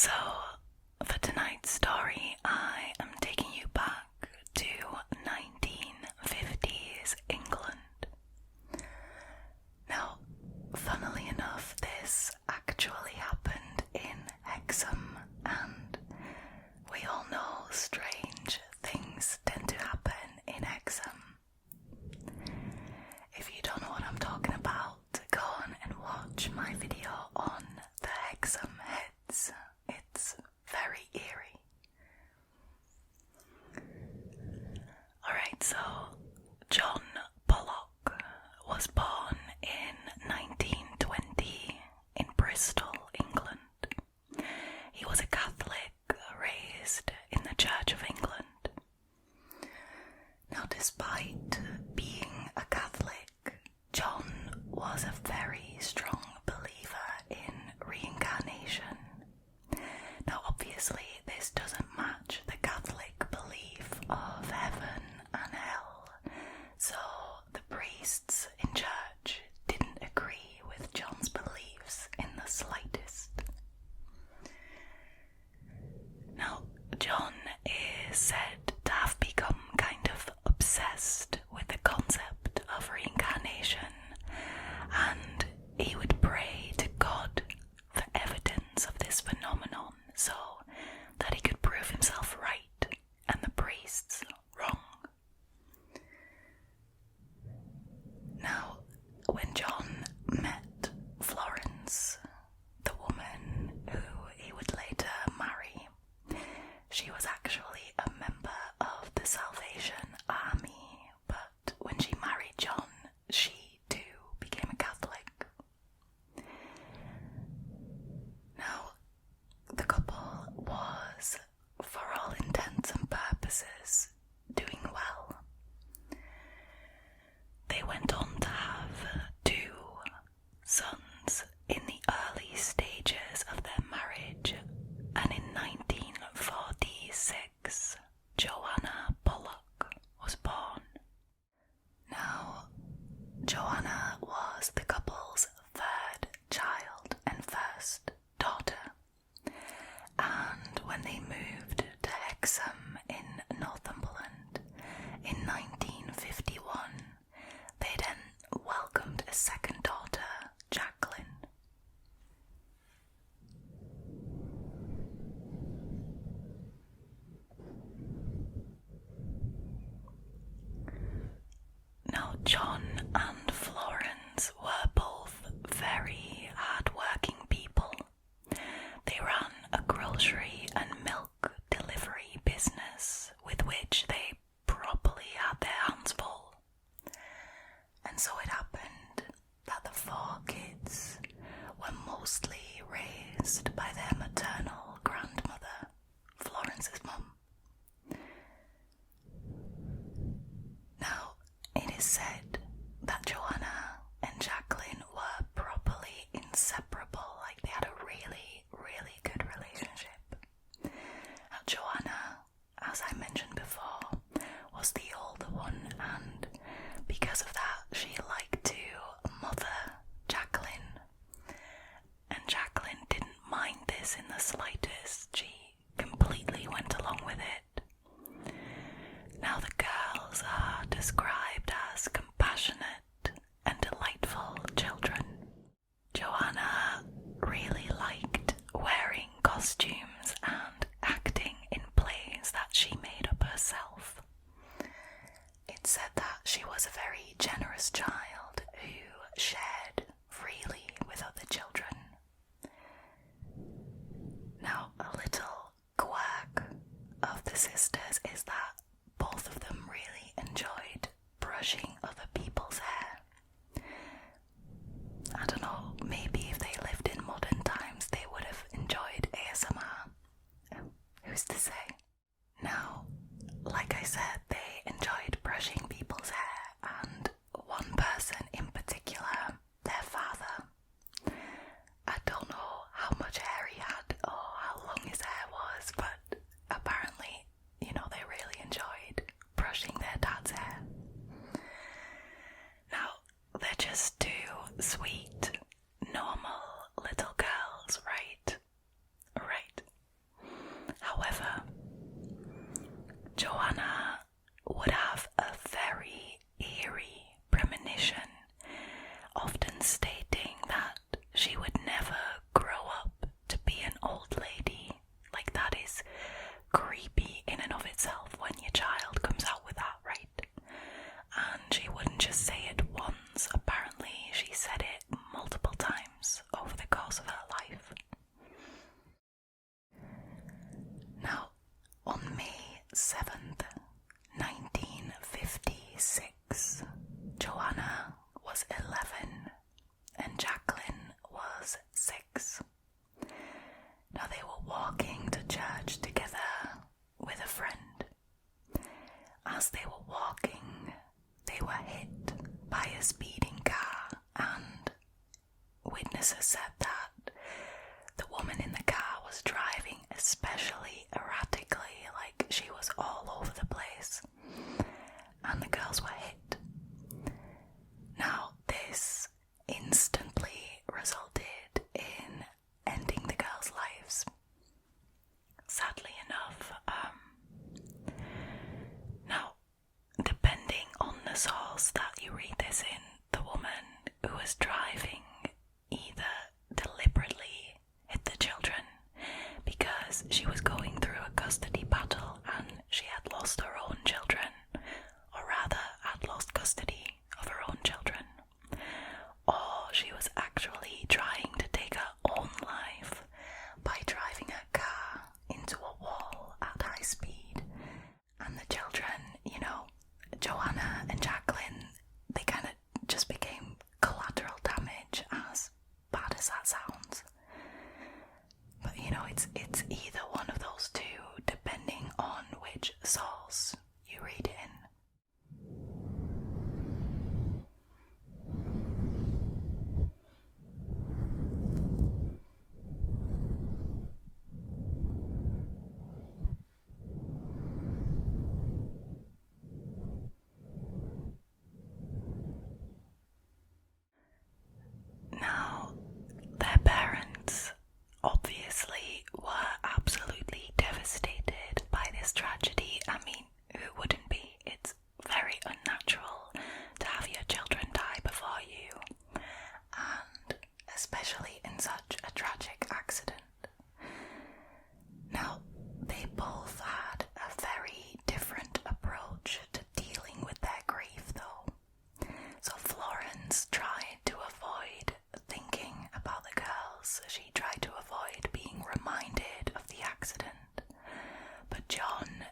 So, for tonight's story, I am taking you back to 1950s England. Now, funnily enough, this actually happened in Hexham, and we all know strange things tend to happen in Hexham. If you don't know what I'm talking about, go on and watch my video on the Hexham heads. It's very eerie. Alright, so John Pollock was born in 1920 in Bristol, England. He was a Catholic raised in the Church of England. Now, despite being a Catholic, John was a very strong believer in reincarnation. Now, obviously, this doesn't match the Catholic belief of heaven and hell, so the priests in church didn't agree with John's beliefs in the slightest. Now, John is said to have become kind of obsessed with the concept of reincarnation, and he would pray to God for evidence of this phenomenon so that he could prove himself right and the priests wrong. Now, when John met Florence, the woman who he would later marry, she was actually a member of the Salvation Army, but when she married John, she too became a Catholic. Now, the couple was, for all intents and purposes, doing well. They went on to have 2 sons in the early stages of their marriage, and in 1946, Joanna Pollock was born. Now, Joanna was the couple's 3rd child and first daughter, and when they moved to Hexham in Northumberland in 1951, they then welcomed a second daughter, Jacqueline. Now, John and Florence were both very hard-working people. They ran a grocery and milk delivery business with which they probably had their hands full. And so it happened that the 4 kids were mostly raised by their maternal grandmother, Florence's mum. Now, it is said that Joanna and Jacqueline were properly inseparable, like they had a really, really good relationship. Now, Joanna, as I mentioned before, was the older one, and because of that, she liked to mother Jacqueline. And Jacqueline didn't mind this in the slightest. She completely went along with it. Now, the girls are described as compassionate and delightful children. Joanna really liked wearing costumes and acting in plays that she made up herself. It said that she was a very generous child who shared freely with other children. Now, a little quirk of the sisters is that both of them really enjoyed Joanna would have a very eerie premonition, often stating that she would never grow up to be an old lady. Like, that is creepy in and of itself when your child comes out with that, right? And she wouldn't just say it once, apparently she said it multiple times over the course of her life. Now, on May 7th, 1956, Joanna was 11 and Jacqueline was 6. Now, they were walking to church together with a friend. As they were walking, they were hit by a speeding car, and witnesses said that the woman in the car was driving especially erratically, like she was all over the place, and the girls were hit. Now, this instantly resulted in ending the girls' lives. Sadly enough, now, depending on the source that you read this in, the woman who was driving either deliberately hit the children because she was going through a custody battle and she had lost her own children, or rather had lost custody of her own children, or she was actually trying to take her own life by driving her car into a wall at high speed. And the children, Joanna and Jacqueline, they kind of just became collateral damage, as bad as that sounds. But it's either one of those two, depending on which source you read it in. Now, their parents obviously were absolutely devastated by this tragedy. I mean, who wouldn't be? It's very unnatural to have your children die before you, and especially in such a tragic accident. Now, they both had a very different approach to dealing with their grief, though. So Florence tried to avoid thinking about the girls. She tried to avoid being reminded of the accident. But John,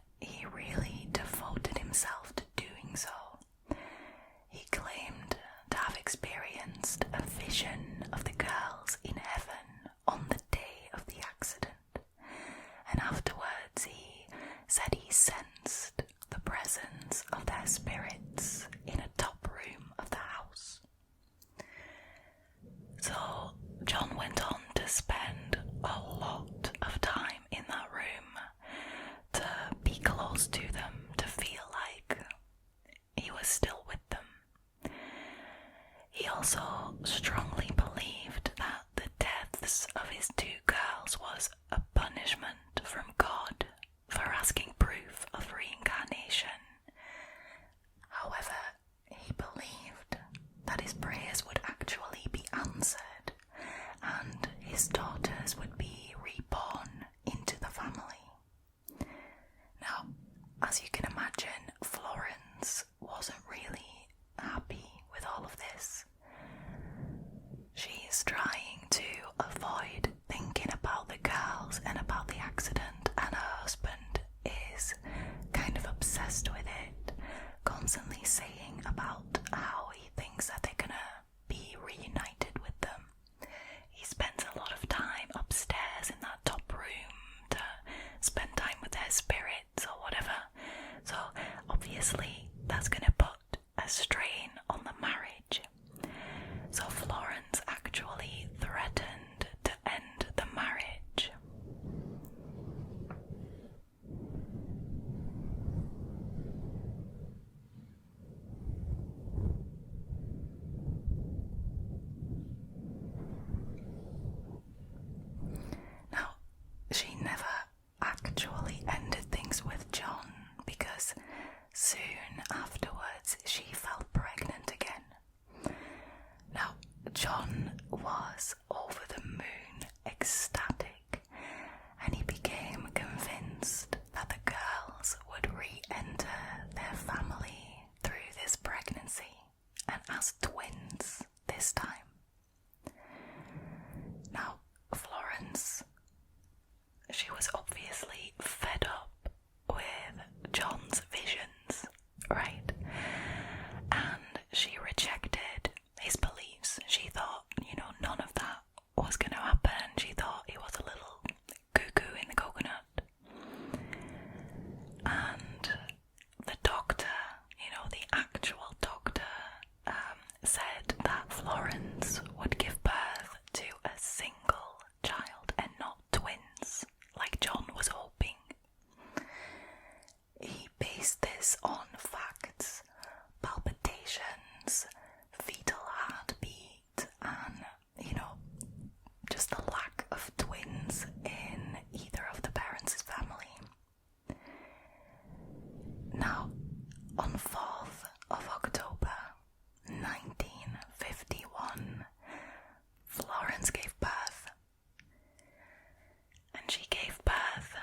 she gave birth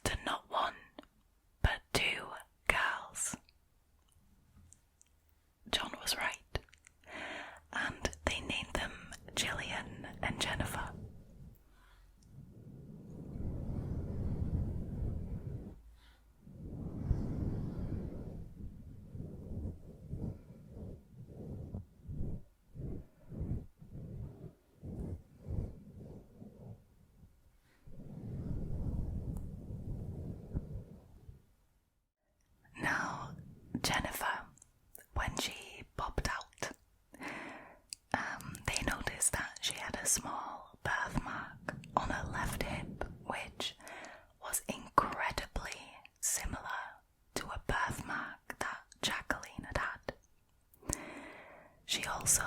to not one, but 2 girls. John was right, and they named them Gillian and Jennifer. Now, Jennifer, when she popped out, they noticed that she had a small birthmark on her left hip, which was incredibly similar to a birthmark that Jacqueline had had. She also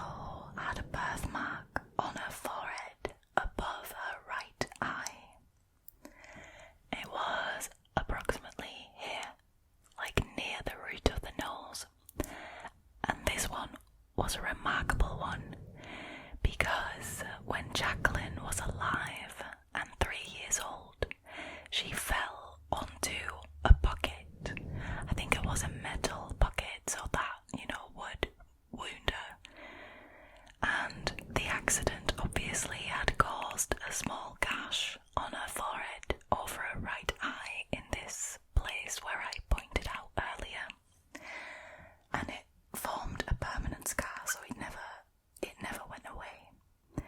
had a birthmark on her forehead above her right eye. It was approximately here, like near the root of the nose, and this one was a remarkable one because when Jacqueline was alive and 3 years old, she fell onto a bucket. I think it was a metal bucket, so that, would wound her. And the accident obviously had caused a small gash on her forehead over her right eye in this place where I pointed out earlier. And it formed a permanent scar, so it never went away.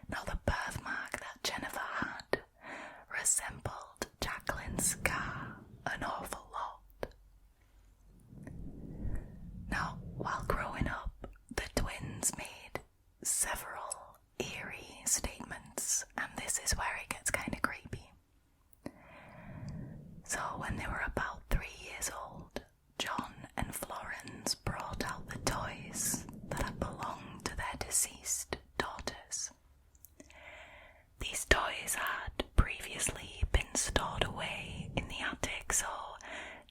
Now, the birthmark that Jennifer had resembled Jacqueline's scar an awful lot. Now, while growing up, the twins made several eerie statements, and this is where it gets kind of creepy. So when they were about 3 years old, John and Florence brought out the toys that had belonged to their deceased daughters. These toys had previously been stored away in the attic, so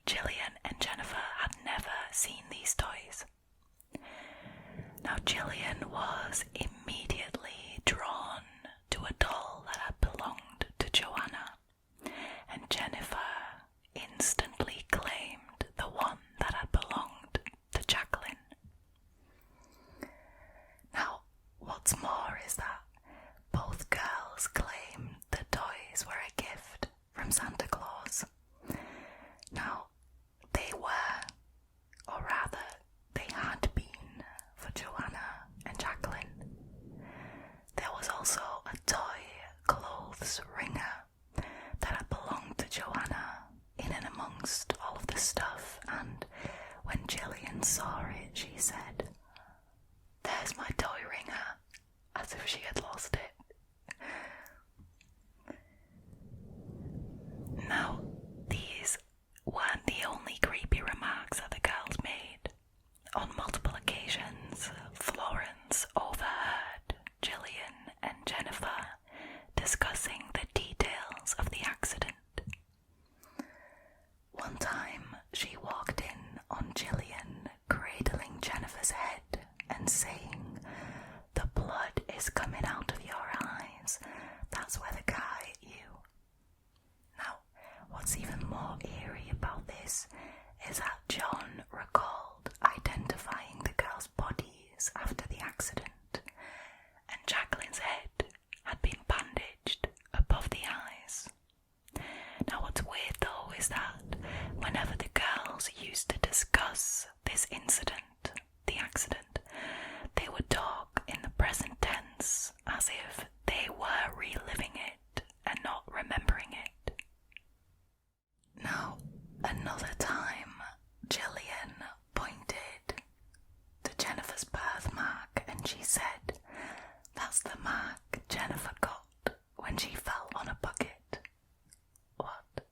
Gillian and Jennifer had never seen these toys. Now, Gillian was immediately drawn to a doll that had belonged to Joanna, and Jennifer instantly claimed the one that had belonged to Jacqueline. Now, what's more is that both girls claimed the toys were a gift from Santa Claus. Now, they were, or rather, they had been for Joanna and Jacqueline. There was also a toy clothes wringer that had belonged to Joanna in and amongst all of the stuff, and when Gillian saw it, she said, "There's my toy wringer," as if she had lost it. Now, these weren't the only creepy remarks that the girls made. On multiple occasions, Florence overheard Gillian and Jennifer discussing the details of the accident. One time, she walked in on Gillian cradling Jennifer's head and saying, "The blood is coming out of your eyes. That's where the car hit you." Now, what's even more eerie about this is that John recalled identifying the girls' bodies after the accident, and Jacqueline's head had been bandaged above the eyes. Now, what's weird though is that whenever the girls used to discuss this incident, the accident, they would talk in the present tense as if they were reliving it and not remembering it. Now, another time, Gillian pointed to Jennifer's birthmark and she said, "That's the mark Jennifer got when she fell on a bucket." What?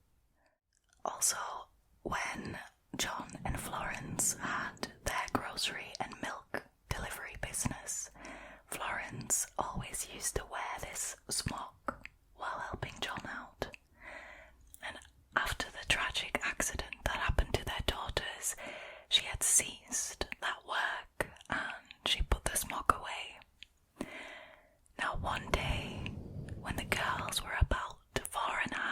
Also, when John and Florence had their grocery and milk delivery business, Florence always used to wear this smock while helping John out. And after the tragic accident that happened to their daughters, she had ceased that work and she put the smock away. Now, one day, when the girls were about 4.5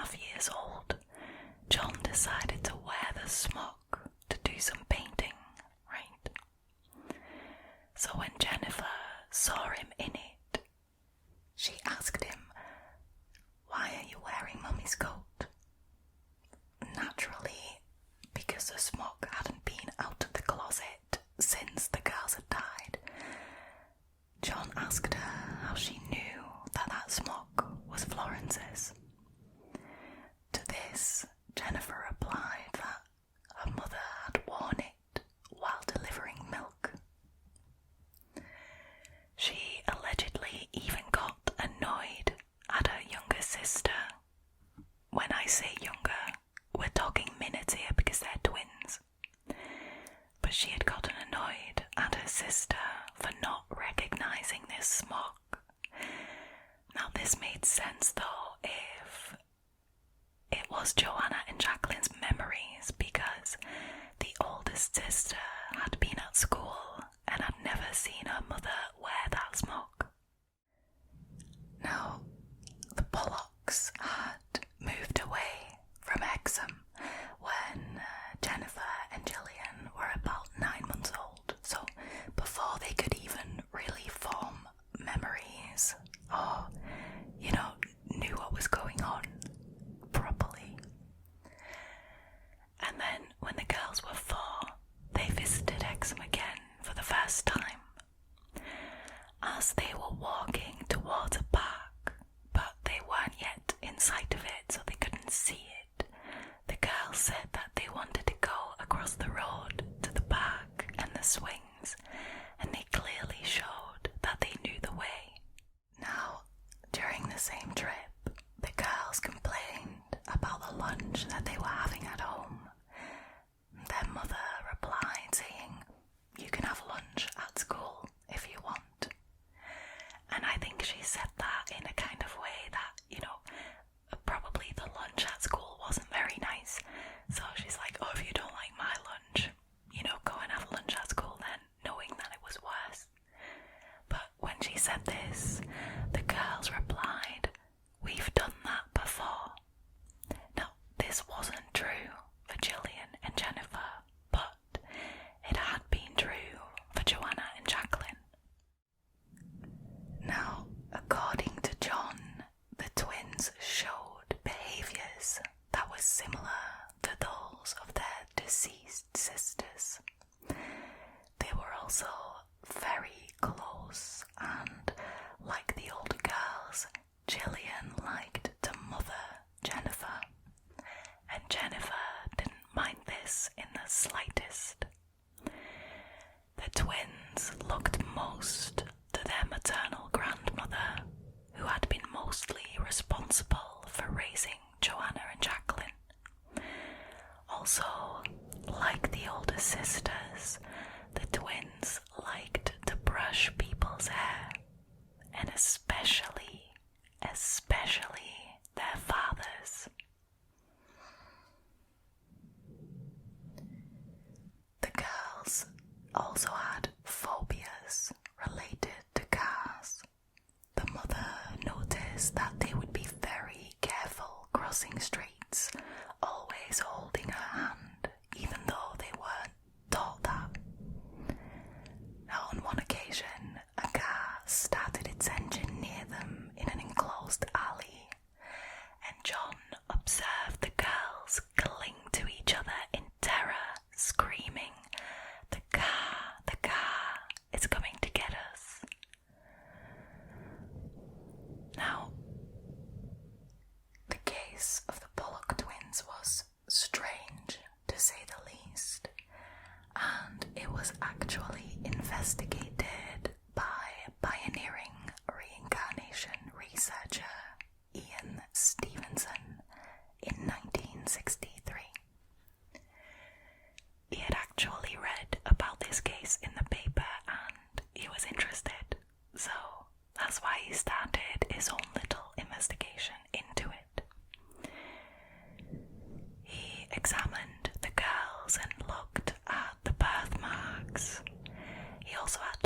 this, Jennifer replied that her mother had worn it while delivering milk. She allegedly even got annoyed at her younger sister. When I say younger, we're talking minutes here because they're twins. But she had gotten annoyed at her sister for not recognizing this smock. Now this made sense though if it was Joanna and Jacqueline's memories, because the oldest sister had been at school and had never seen her mother wear that smock. Now, the Pollocks had moved away from Hexham when Jennifer and Gillian were about 9 months old, so before they could even really form memories or, knew what was going on properly. And then when the girls were 4, they visited Hexham again for the first time. As they were walking towards a park, but they weren't yet in sight of it, so they couldn't see it, the girls said that they wanted to go across the road to the park and the swings, and they clearly showed that they knew the way. Now, during the same trip, the girls complained about the lunch that they were having at home. Their mother replied saying, "You can have lunch at school if you want." And I think she said that in a kind of way that, probably the lunch at school wasn't very nice. So she's like, "Oh, if you don't like my lunch, go and have lunch at school then," knowing that it was worse. But when she said this, the girls replied, "We've done that before." Now, this wasn't true for Gillian and Jennifer, but it had been true for Joanna and Jacqueline. Now, according to John, the twins showed behaviours that were similar to those of their deceased sisters. They were also very close, and like the older girls, Gillian liked to mother Jennifer, and Jennifer didn't mind this in the slightest. The twins looked most to their maternal grandmother, who had been mostly responsible for raising Joanna and Jacqueline. Also, like the older sisters, the twins liked to brush people's hair, and especially their fathers. The girls also had phobias related to cars. The mother noticed that they would be very careful crossing streets, always holding her hand, even though they weren't taught that. Now, on one occasion, a car started its engine near them in an enclosed alley, and John observed the girls cling to each other in terror, screaming, the car, it's coming to get us." Now, the case of the Pollock twins was strange, to say the least, and it was actually investigated by pioneering reincarnation researcher Ian Stevenson in 1963. He had actually read about this case in the paper and he was interested, so that's why he started his own little investigation into it. He examined the girls and looked at the birthmarks. He also had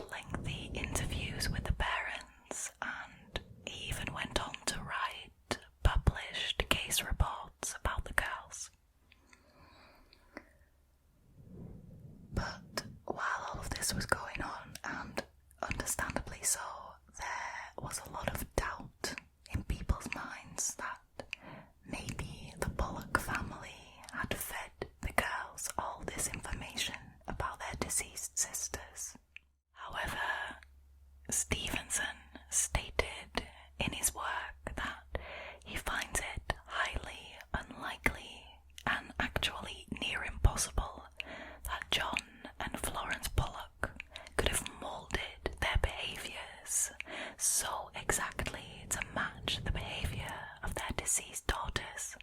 actually near impossible that John and Florence Pollock could have moulded their behaviours so exactly to match the behaviour of their deceased daughters.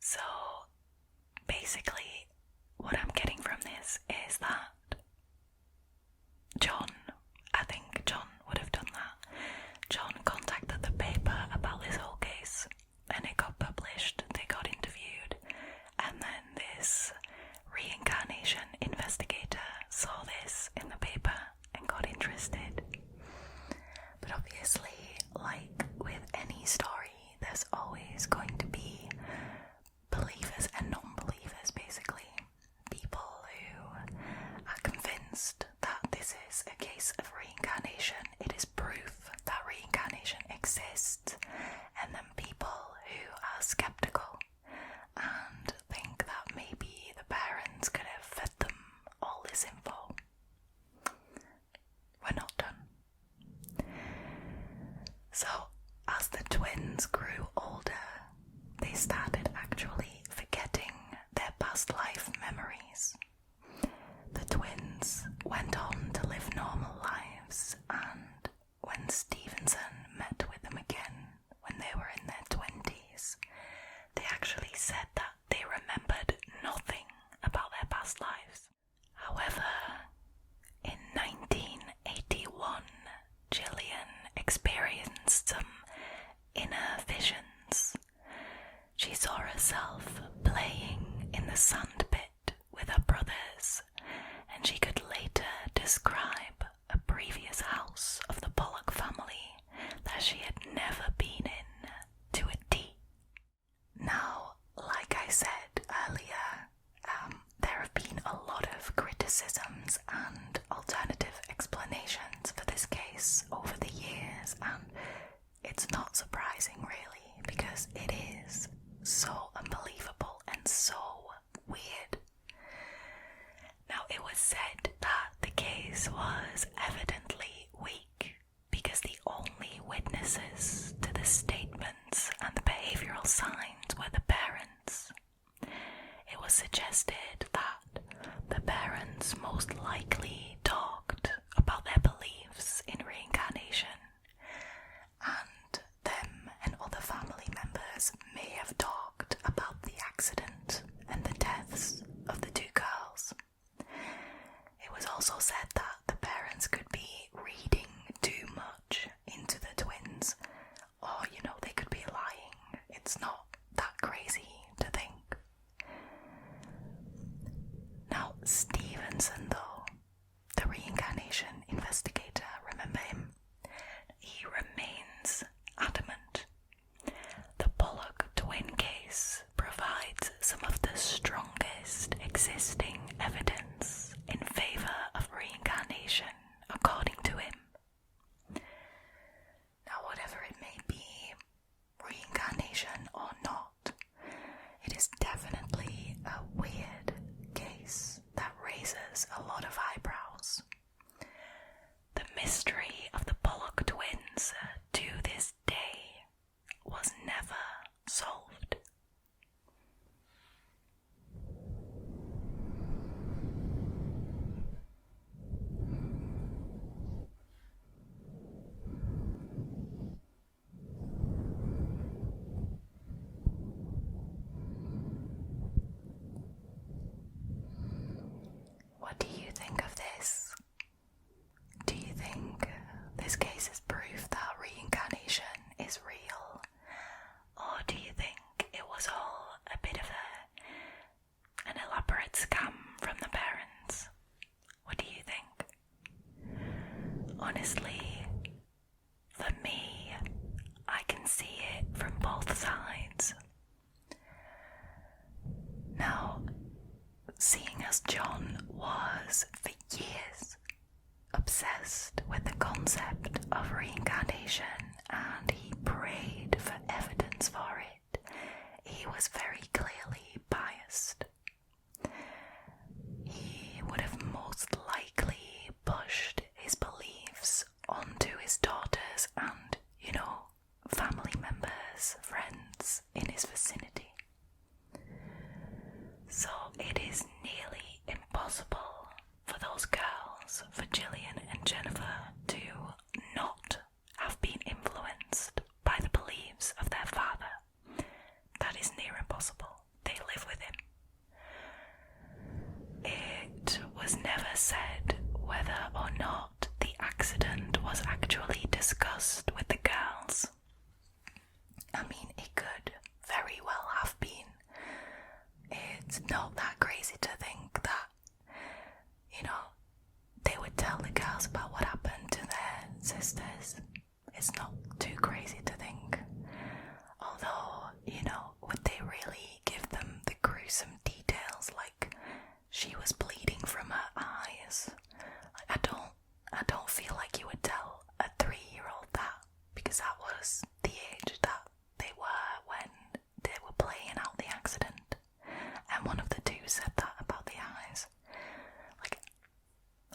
So basically, what I'm getting from this is that I think John would have done that. John contacted the paper about this whole case, and it got published, they got interviewed, and then this reincarnation investigator saw this in the paper and got interested. But obviously, like with any story, there's always going to be believers and non-believers, basically. People who are convinced that this is a case of reincarnation, it is proof that reincarnation exists, and then people who are skeptical and think that maybe the parents could have fed them all this info. We're not done. So, as the twins grew older, they started actually forgetting their past life memories. The twins went on to live normal lives, and when Stevenson met with them again when they were in their 20s, they actually said that they remembered nothing about their past lives. However, in 1981, Gillian experienced some inner visions. She saw herself playing in the sand pit with her brothers, and she could later describe a previous house of the Pollock family that she had never been in to a T. Now, like I said earlier, there have been a lot of criticisms and alternative explanations for this case over the years, and it's not surprising really, because it is so unbelievable and so weird. Now, it was said that the case was evidently weak because the only witnesses to the statements and the behavioural signs were the parents. It was suggested that the parents most likely talked about their beliefs in reincarnation, and them and other family members may have talked about the accident and the deaths of the two girls. It was also said that the parents could be reading too much into the twins, or, they could be lying. It's not that crazy to think. Now, Stevenson, though, the reincarnation investigator, remember him? He remains adamant. The Pollock twin case provides some of the strongest existing evidence in favour of reincarnation, according to him. Now, whatever it may be, reincarnation or not, it is definitely a weird case that raises a lot of eyebrows. The mystery of the Pollock twins to this day was never solved. What do you think of this? Do you think this case is proof that reincarnation is real? Or do you think it was all a bit of an elaborate scam from the parents? What do you think? Honestly, for me, I can see it from both sides. Now, seeing as John was, for years, obsessed with the concept of reincarnation, and he prayed for evidence for it. He was very clearly biased. He would have most likely pushed his beliefs onto his daughters and, family members, friends in his vicinity. So it is nearly impossible for those girls, for Gillian and Jennifer, to not have been influenced by the beliefs of their father. That is near impossible. They live with him. It was never said whether or not the accident was actually discussed with the girls. I mean, it could very well have been. It's not that crazy to think that, they would tell the girls about what happened to their sisters. It's not too crazy to think. Although, would they really give them the gruesome details, like she was bleeding from her eyes? I don't feel like you would tell a 3-year-old that, because that was the age that they were when they were playing out the accident. And one of the two said that about the eyes. Like,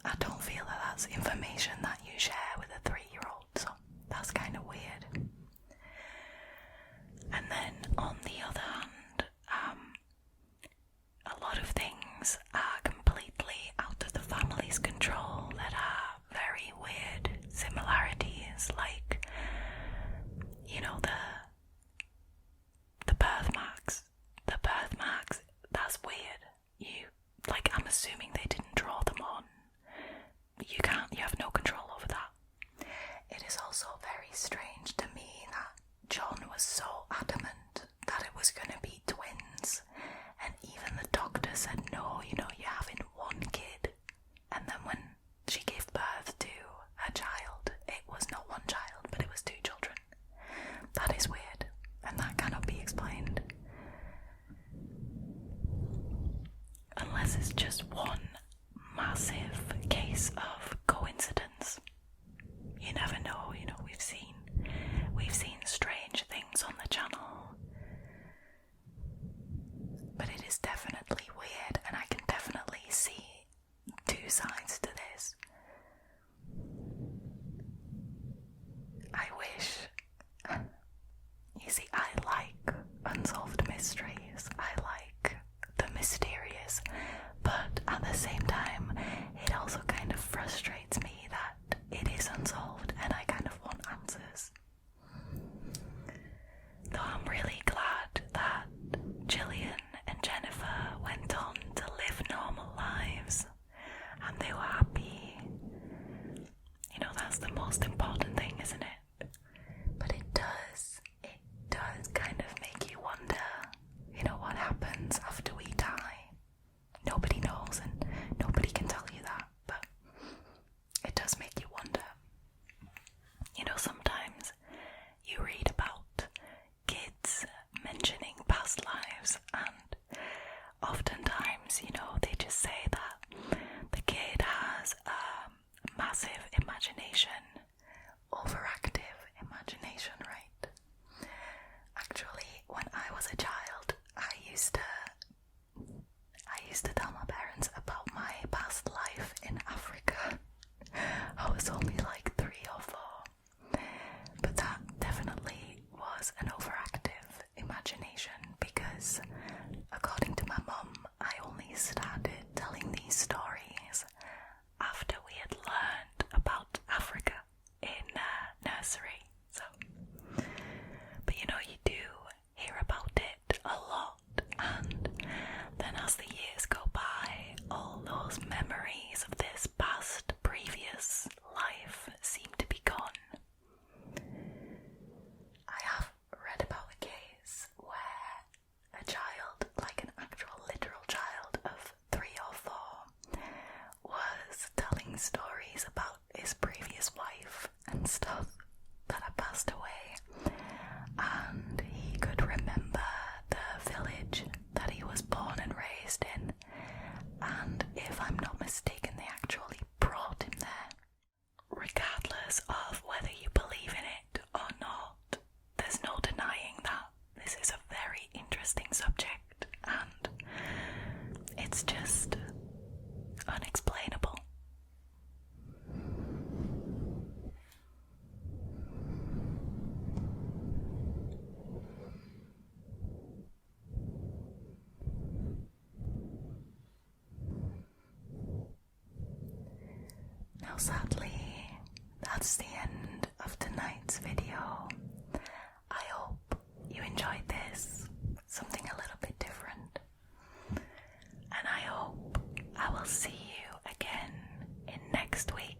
I don't feel that that's information that you share with a 3-year-old, so that's kind of weird. And then, on the other hand, a lot of things are completely out of the family's control that are very weird similarities, like, the birthmarks. The birthmarks, that's weird. I'm assuming they didn't draw them on. You have no control over that. It is also very strange to me that John was so adamant that it was going to be twins, and even the doctor said, no, you're having one kid. And then when she gave birth to her child, it was not one child, but it was 2 children. That is weird, and that cannot be explained. Unless it's just one massive case of coincidence. You never know, we've seen strange things on the channel. But it is definitely weird, and I can definitely see 2 sides to this. I wish... You see, I like unsolved mysteries. I like the mysterious, but at the same time, it also kind of frustrates me that it is unsolved and I kind of want answers. Though I'm really glad that Gillian and Jennifer went on to live normal lives and they were happy. That's the most important thing, isn't it? But it does kind of make you wonder, what happens after we die. Nobody knows and nobody can tell you that, but it does make you wonder. Sometimes you read about kids mentioning past lives, and oftentimes, they just say that the kid has a massive imagination, overactive imagination, right? Actually, when I was a child, I used to tell my parents about my past life in Africa. I was only like 3 or 4, but that definitely was an overactive imagination, because according to my mum, I only started telling these stories after we had learned about Africa in nursery. So, but you do hear about it a lot, and then as the years go by, all those memories of this past, previous life seem to be gone. I have read about a case where a child, like an actual literal child of 3 or 4, was telling stories about his previous wife and stuff that had passed away, and he could remember the village that he was born and raised in, and It's just unexplainable. Now sadly, that's the end of tonight's video. I hope you enjoyed this, something a little bit different. And I hope I will see you again in next week's